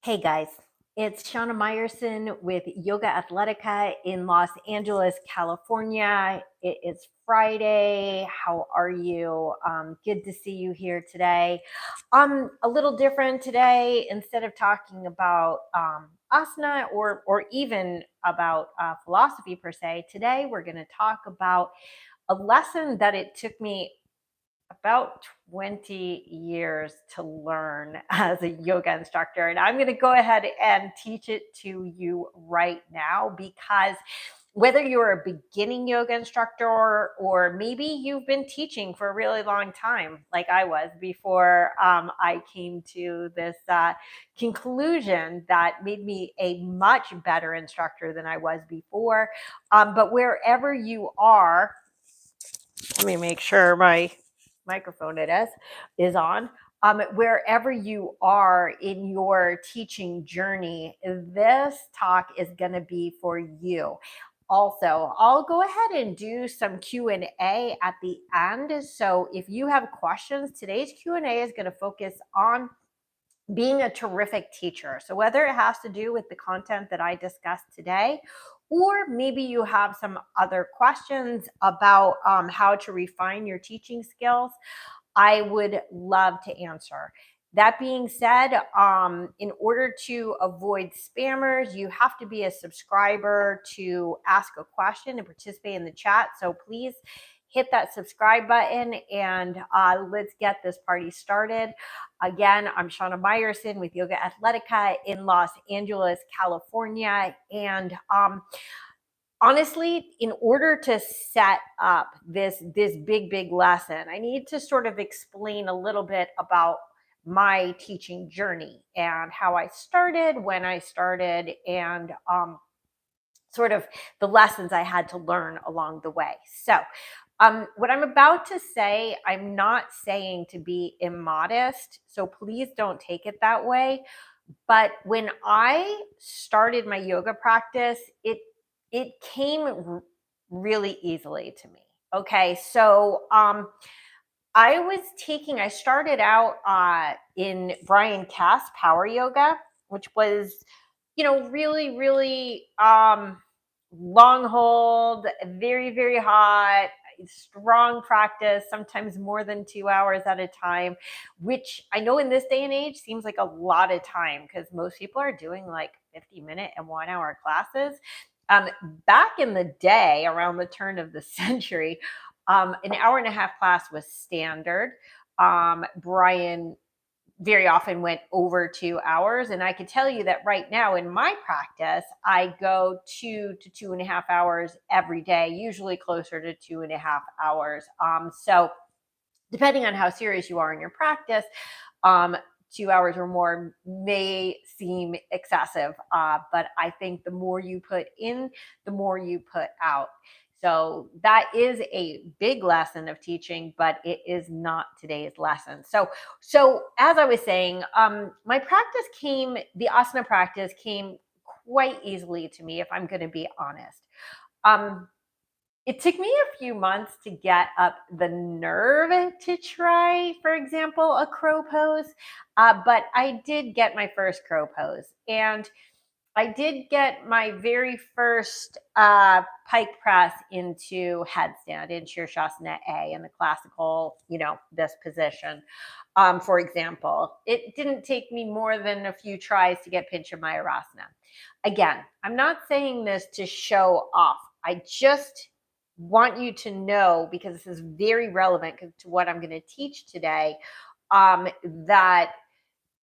Hey guys, it's Shana Meyerson with YOGAthletica in Los Angeles, California. It is Friday. How are you? Good to see you here today. A little different today. Instead of talking about asana or even about philosophy per se, today we're going to talk about a lesson that it took me about 20 years to learn as a yoga instructor. And I'm going to go ahead and teach it to you right now because whether you're a beginning yoga instructor or maybe you've been teaching for a really long time, like I was before I came to this conclusion that made me a much better instructor than I was before. But wherever you are, let me make sure my microphone is on. Wherever you are in your teaching journey, this talk is going to be for you. Also, I'll go ahead and do some Q&A at the end. So if you have questions, today's Q&A is going to focus on being a terrific teacher. So whether it has to do with the content that I discussed today, or maybe you have some other questions about how to refine your teaching skills, I would love to answer. That being said, in order to avoid spammers, you have to be a subscriber to ask a question and participate in the chat. So please hit that subscribe button and let's get this party started. Again, I'm Shana Meyerson with YOGAthletica in Los Angeles, California. And honestly, in order to set up this big lesson, I need to sort of explain a little bit about my teaching journey and how I started, when I started, and sort of the lessons I had to learn along the way. So what I'm about to say, I'm not saying to be immodest, so please don't take it that way. But when I started my yoga practice, it came really easily to me. Okay, so I started out in Brian Cass Power Yoga, which was, really long hold, very, very hot, strong practice, sometimes more than 2 hours at a time, which I know in this day and age seems like a lot of time because most people are doing like 50-minute and 1 hour classes. Back in the day, around the turn of the century, an hour and a half class was standard. Brian very often went over 2 hours. And I can tell you that right now in my practice, I go 2 to 2.5 hours every day, usually closer to 2.5 hours. So depending on how serious you are in your practice, 2 hours or more may seem excessive. But I think the more you put in, the more you put out. So that is a big lesson of teaching, but it is not today's lesson. So as I was saying, my the asana practice came quite easily to me, if I'm going to be honest. It took me a few months to get up the nerve to try, for example, a crow pose, but I did get my first crow pose, and I did get my very first pike press into headstand in Shirshasana A in the classical, this position. For example, it didn't take me more than a few tries to get Pincha Mayurasana. Again, I'm not saying this to show off. I just want you to know, because this is very relevant to what I'm going to teach today, that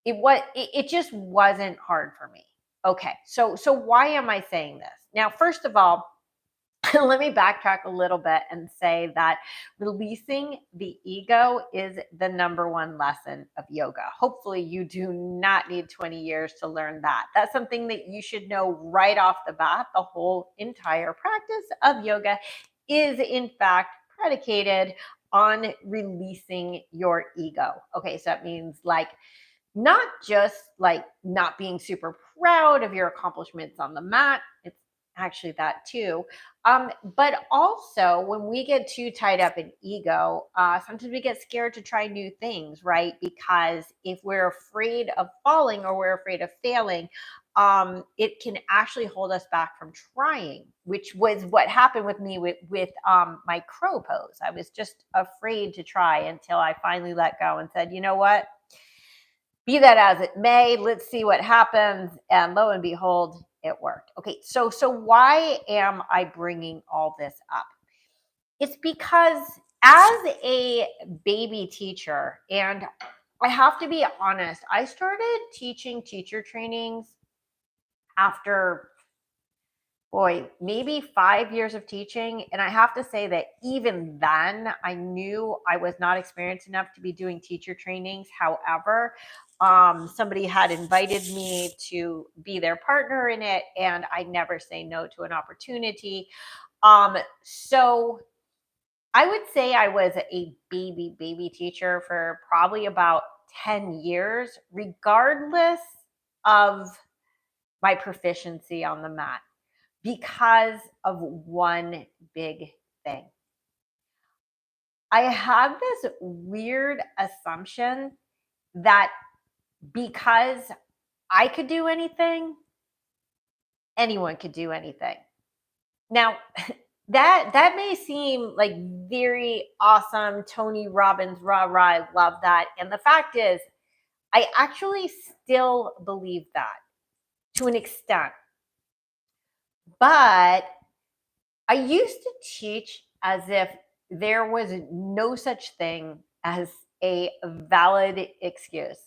it just wasn't hard for me. Okay, so why am I saying this? Now, first of all, let me backtrack a little bit and say that releasing the ego is the number one lesson of yoga. Hopefully, you do not need 20 years to learn that. That's something that you should know right off the bat. The whole entire practice of yoga is, in fact, predicated on releasing your ego. Okay, so that means not just like not being super proud of your accomplishments on the mat. It's actually that too. But also when we get too tied up in ego, sometimes we get scared to try new things, right? Because if we're afraid of falling or we're afraid of failing, it can actually hold us back from trying, which was what happened with me with my crow pose. I was just afraid to try until I finally let go and said, you know what? Be that as it may, let's see what happens. And lo and behold, it worked. Okay, so why am I bringing all this up? It's because as a baby teacher, and I have to be honest, I started teaching teacher trainings after, boy, maybe 5 years of teaching. And I have to say that even then, I knew I was not experienced enough to be doing teacher trainings. However, somebody had invited me to be their partner in it, and I never say no to an opportunity. So I would say I was a baby teacher for probably about 10 years, regardless of my proficiency on the mat, because of one big thing. I had this weird assumption that because I could do anything, anyone could do anything. Now, that may seem like very awesome, Tony Robbins, rah rah, I love that. And the fact is, I actually still believe that to an extent. But I used to teach as if there was no such thing as a valid excuse.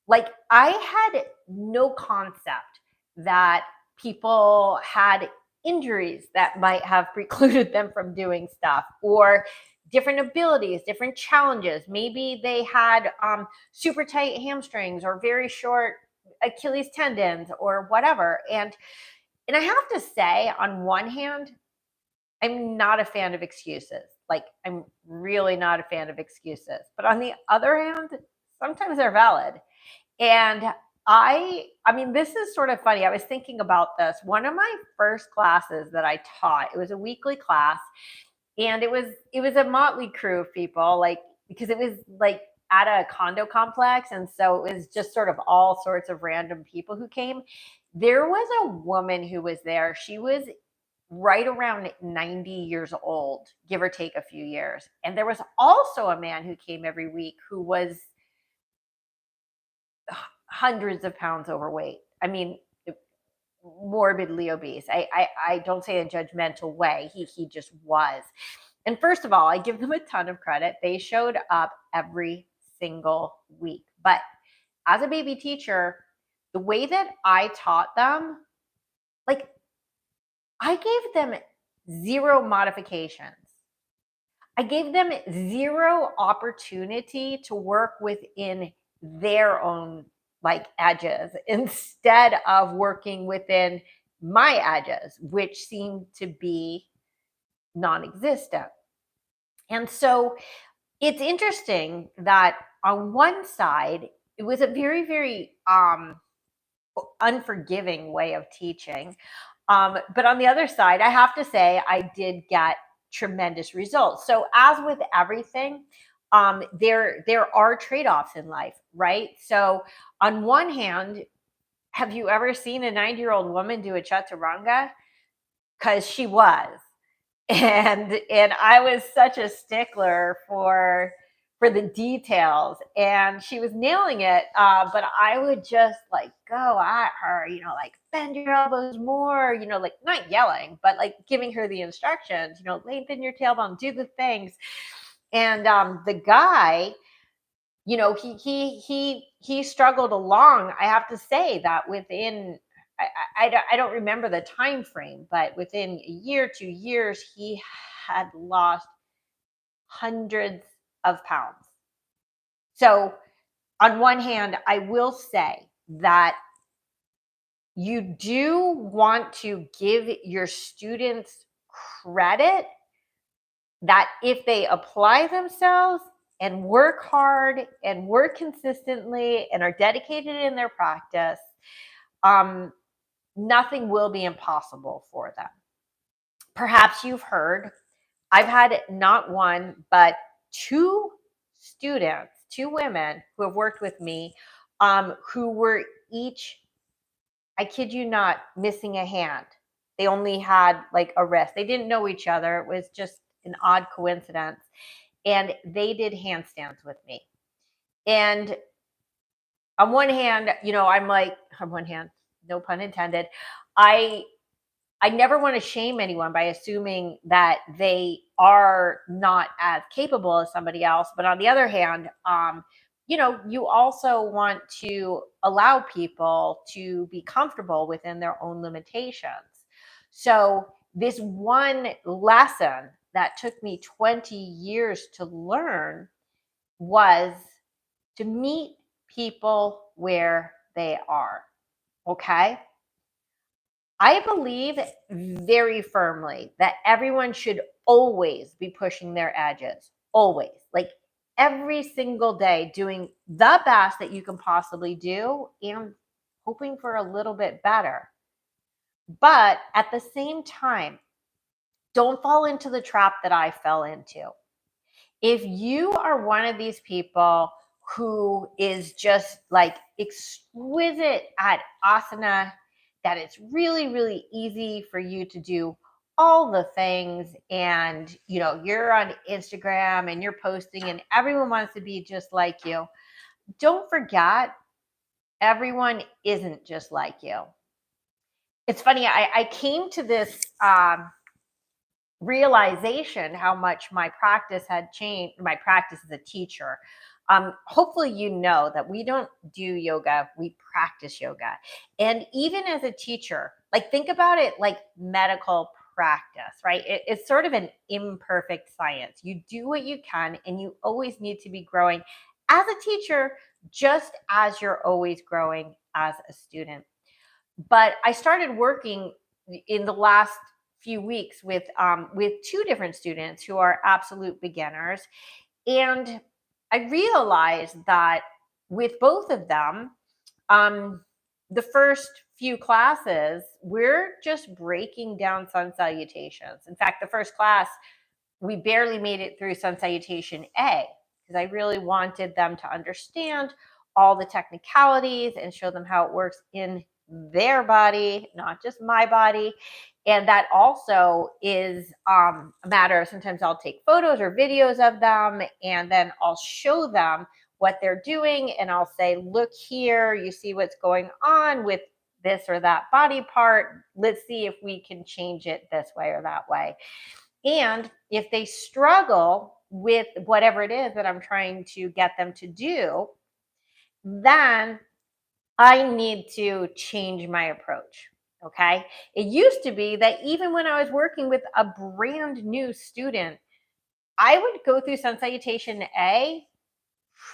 Like, I had no concept that people had injuries that might have precluded them from doing stuff, or different abilities, different challenges. Maybe they had super tight hamstrings or very short Achilles tendons or whatever. And I have to say, on one hand, I'm not a fan of excuses. Like, I'm really not a fan of excuses. But on the other hand, sometimes they're valid. And I mean, this is sort of funny. I was thinking about this. One of my first classes that I taught, it was a weekly class, and it was a motley crew of people, like, because it was like at a condo complex, and so it was just sort of all sorts of random people who came. There was a woman who was there. She was right around 90 years old, give or take a few years. And there was also a man who came every week who was hundreds of pounds overweight. I mean, morbidly obese. I don't say in a judgmental way. He just was. And first of all, I give them a ton of credit. They showed up every single week. But as a baby teacher, the way that I taught them, like, I gave them zero modifications. I gave them zero opportunity to work within their own like edges instead of working within my edges, which seemed to be non-existent. And so it's interesting that on one side, it was a very, very unforgiving way of teaching. But on the other side, I have to say, I did get tremendous results. So as with everything, there are trade-offs in life, right? So on one hand, have you ever seen a 90-year-old woman do a chaturanga? Because she was. And I was such a stickler for the details, and she was nailing it. But I would just like go at her, like bend your elbows more, like not yelling, but like giving her the instructions, lengthen your tailbone, do the things. And the guy, he struggled along. I have to say that within, I don't remember the time frame, but within a year, 2 years, he had lost hundreds of pounds. So on one hand, I will say that you do want to give your students credit that if they apply themselves and work hard and work consistently and are dedicated in their practice, nothing will be impossible for them. Perhaps you've heard, I've had not one, but two students, two women who have worked with me, who were each, I kid you not, missing a hand. They only had like a wrist. They didn't know each other. It was just an odd coincidence. And they did handstands with me. And on one hand, I'm like, on one hand, no pun intended, I I never want to shame anyone by assuming that they are not as capable as somebody else. But on the other hand, you also want to allow people to be comfortable within their own limitations. So, this one lesson that took me 20 years to learn was to meet people where they are. Okay. I believe very firmly that everyone should always be pushing their edges, always, like every single day, doing the best that you can possibly do and hoping for a little bit better. But at the same time, don't fall into the trap that I fell into. If you are one of these people who is just like exquisite at asana, that it's really, really easy for you to do all the things, and you're on Instagram and you're posting and everyone wants to be just like you, don't forget, everyone isn't just like you. It's funny, I came to this realization how much my practice had changed, my practice as a teacher. Hopefully, that we don't do yoga, we practice yoga. And even as a teacher, like think about it like medical practice, right? It's sort of an imperfect science. You do what you can, and you always need to be growing as a teacher, just as you're always growing as a student. But I started working in the last few weeks with two different students who are absolute beginners, and I realized that with both of them, the first few classes, we're just breaking down sun salutations. In fact, the first class, we barely made it through sun salutation A because I really wanted them to understand all the technicalities and show them how it works in their body, not just my body. And that also is a matter of, sometimes I'll take photos or videos of them and then I'll show them what they're doing. And I'll say, look here, you see what's going on with this or that body part. Let's see if we can change it this way or that way. And if they struggle with whatever it is that I'm trying to get them to do, then I need to change my approach. Okay. It used to be that even when I was working with a brand new student, I would go through sun salutation A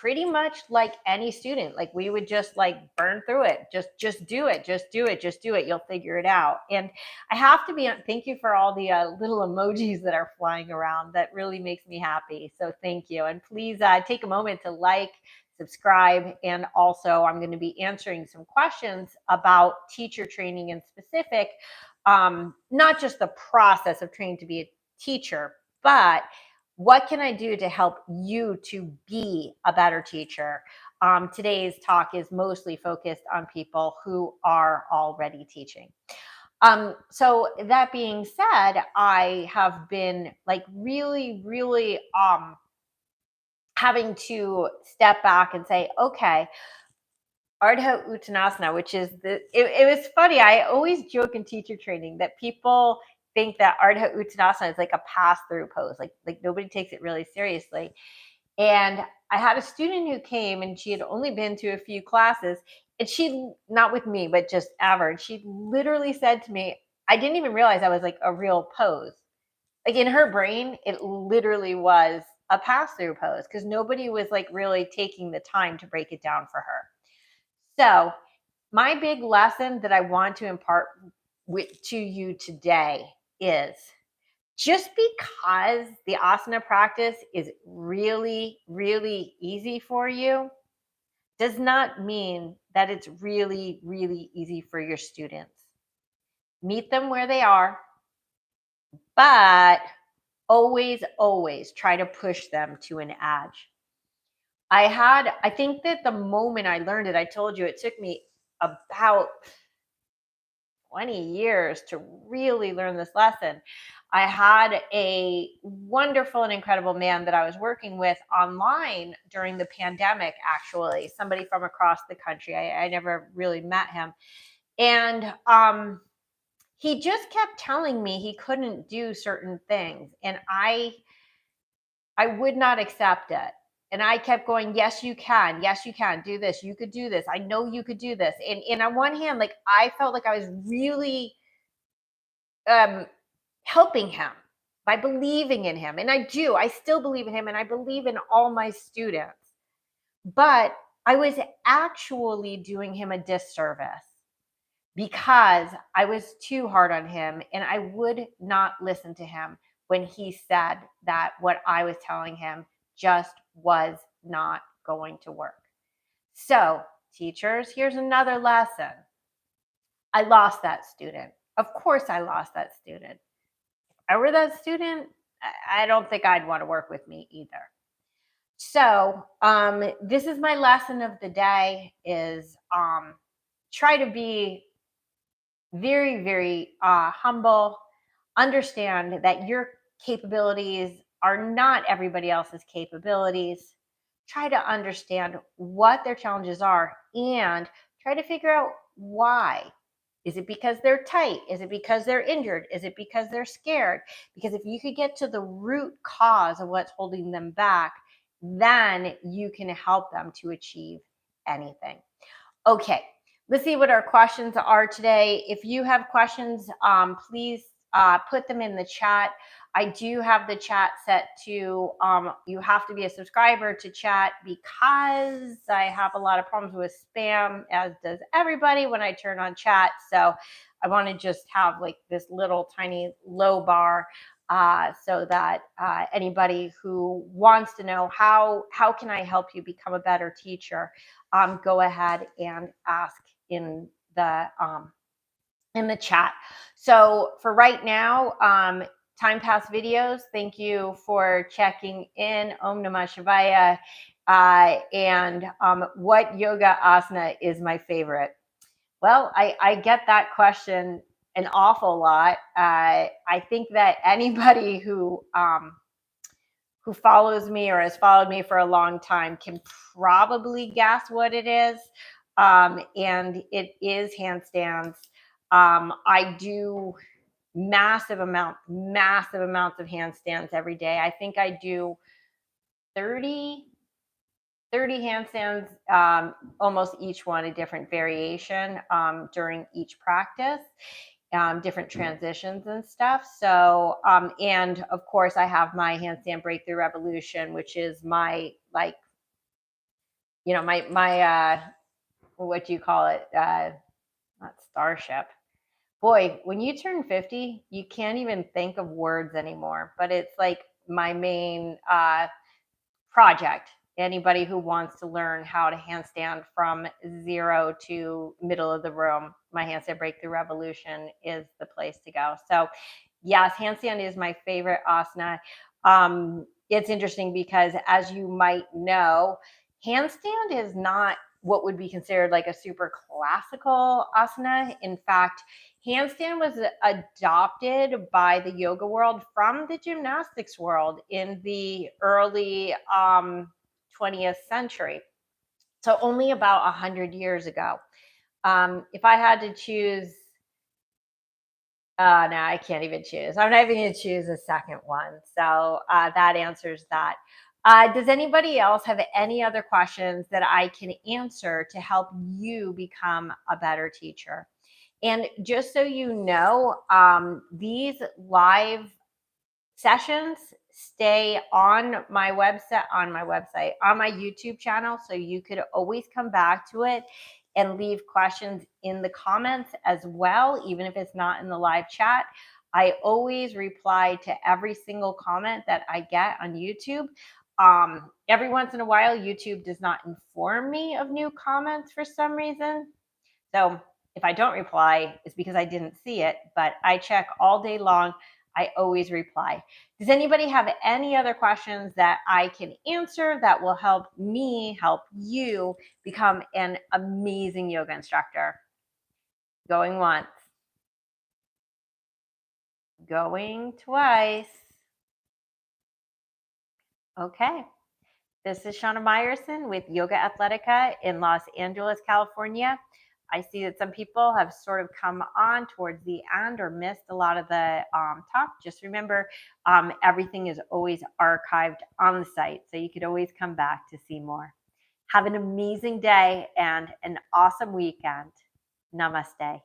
pretty much like any student. Like we would just like burn through it. Just do it. Just do it. Just do it. You'll figure it out. And I have to be, thank you for all the little emojis that are flying around. That really makes me happy. So thank you. And please take a moment to like, subscribe. And also I'm going to be answering some questions about teacher training in specific, not just the process of training to be a teacher, but what can I do to help you to be a better teacher? Today's talk is mostly focused on people who are already teaching. So that being said, I have been like really, really having to step back and say, okay, Ardha Uttanasana, which is it was funny. I always joke in teacher training that people think that Ardha Uttanasana is like a pass-through pose, like nobody takes it really seriously. And I had a student who came and she had only been to a few classes, and she, not with me, but just ever, she literally said to me, I didn't even realize that was like a real pose. Like in her brain, it literally was a pass-through pose because nobody was like really taking the time to break it down for her. So, my big lesson that I want to impart to you today is, just because the asana practice is really, really easy for you does not mean that it's really, really easy for your students. meet them where they are, but always, always try to push them to an edge. I think that the moment I learned it, I told you it took me about 20 years to really learn this lesson. I had a wonderful and incredible man that I was working with online during the pandemic, actually, somebody from across the country. I never really met him. And he just kept telling me he couldn't do certain things. And I would not accept it. And I kept going, yes, you can. Yes, you can do this. You could do this. I know you could do this. And on one hand, like I felt like I was really um, helping him by believing in him. And I do. I still believe in him and I believe in all my students. But I was actually doing him a disservice because I was too hard on him and I would not listen to him when he said that what I was telling him just was not going to work. So, teachers, here's another lesson. I lost that student. Of course, I lost that student. If I were that student, I don't think I'd want to work with me either. So, this is my lesson of the day: is try to be very, very humble. Understand that your capabilities are not everybody else's capabilities. Try to understand what their challenges are and try to figure out why. Is it because they're tight? Is it because they're injured? Is it because they're scared? Because if you could get to the root cause of what's holding them back, then you can help them to achieve anything. Okay, let's see what our questions are today. If you have questions, please put them in the chat. I do have the chat set to, you have to be a subscriber to chat because I have a lot of problems with spam, as does everybody when I turn on chat. So I want to just have like this little tiny low bar so that anybody who wants to know how can I help you become a better teacher, go ahead and ask in the chat. So for right now, Time Pass Videos, thank you for checking in. Om Namah Shivaya. And what yoga asana is my favorite? Well, I get that question an awful lot. I think that anybody who follows me or has followed me for a long time can probably guess what it is. And it is handstands. I do massive amounts of handstands every day. I think I do 30 handstands, almost each one a different variation during each practice, different transitions and stuff. So, and of course, I have my handstand breakthrough revolution, which is my like, my what do you call it? Not starship. Boy, when you turn 50, you can't even think of words anymore. But it's like my main project. Anybody who wants to learn how to handstand from zero to middle of the room, my handstand breakthrough revolution is the place to go. So yes, handstand is my favorite asana. It's interesting because, as you might know, handstand is not what would be considered like a super classical asana. In fact, handstand was adopted by the yoga world from the gymnastics world in the early 20th century. So only about 100 years ago. If I had to choose, no, I can't even choose. I'm not even going to choose a second one. So that answers that. Does anybody else have any other questions that I can answer to help you become a better teacher? And just so you know, these live sessions stay on my website, on my YouTube channel. So you could always come back to it and leave questions in the comments as well, even if it's not in the live chat. I always reply to every single comment that I get on YouTube. Every once in a while, YouTube does not inform me of new comments for some reason. So If I don't reply, it's because I didn't see it, but I check all day long. I always reply. Does anybody have any other questions that I can answer that will help me help you become an amazing yoga instructor? Going once, going twice. Okay. This is Shana Meyerson with YOGAthletica in Los Angeles, California. I see that some people have sort of come on towards the end or missed a lot of the talk. Just remember, everything is always archived on the site, so you could always come back to see more. Have an amazing day and an awesome weekend. Namaste.